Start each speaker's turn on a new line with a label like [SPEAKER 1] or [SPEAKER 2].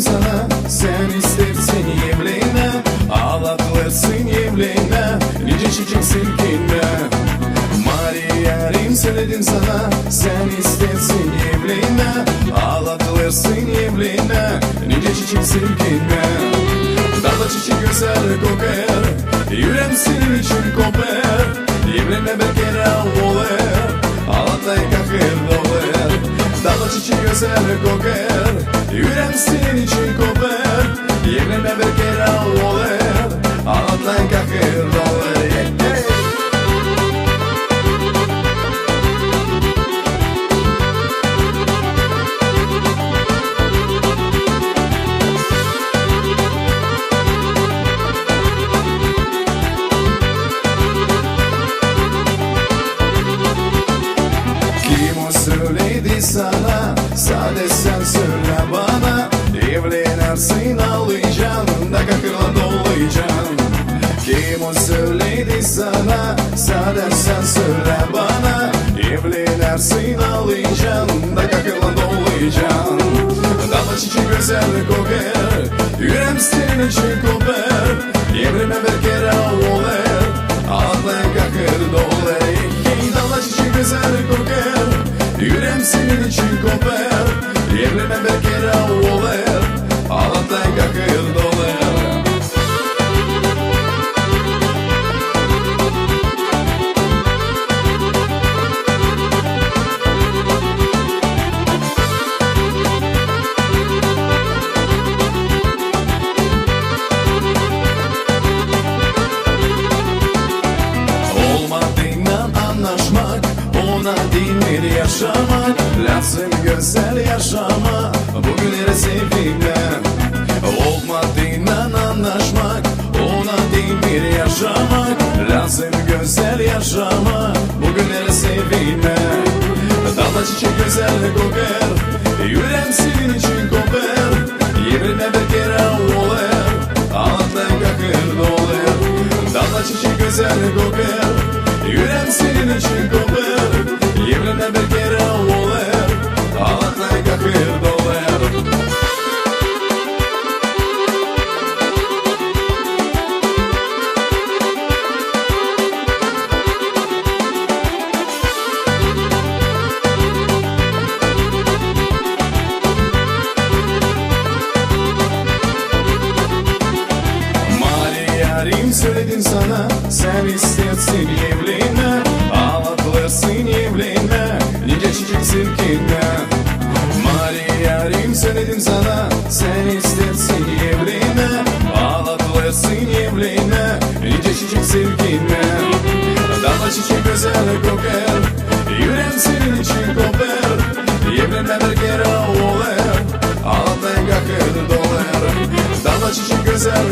[SPEAKER 1] sana, sen istersin evlenme, ağlatılırsın evlenme, nice çiçek silkinme. Yarim söyledim sana, sen istersin evlenme, ağlatılırsın evlenme, nice çiçek silkinme. Dağda çiçek güzel kokar, yüreğim senin için kopar, evlenme bir kere olur, ağlatay kahır dolar. Dağda çiçek güzel kokar, yüreğim senin için kopar, evlenme bir kere olur, ağlatay kahır dolar. Söyledi sana, sade sen söyle bana, evlenirsin ağlayacaksın, da kakırla dolayacaksın. Kim o söyledi sana, sade sen söyle bana, evlenirsin ağlayacaksın, da kakırla dolayacaksın. Dağda çiçek güzel kokar, yüreğim senin için kopar, evlenme bir kere olur, ağlatay kakır dolar. Dağda çiçek güzel kokar, yüreğim senin için kopar, evlenme bir kere olur, ağlatay kakır dolar. Olmadığından anlaşmak, ona dinleri yaşamak lazım, güzel yaşama bugünleri sevinme. Olmadığından anlaşmak, ona dinleri yaşamak lazım, güzel yaşama bugünleri sevinme. Dağda çiçek güzel kokar, yüreğim senin için kopar, evlenme bir kere olur, ağlatay kakır dolar. Dağda çiçek güzel kokar, yüreğim senin için kopar, evlenme bir kere olur, ağlatay kakır dolar. Yarim söyledim sana, sen istersin evlenme, ağlatılırsın evlenme, nice çiçek silkinme. Yarim söyledim sana, sen istersin evlenme, ağlatılırsın evlenme, nice çiçek silkinme. Dağda çiçek güzel kokar, yüreğim senin için kopar, evlenme bir kere olur, ağlatay kakır dolar. Dağda çiçek güzel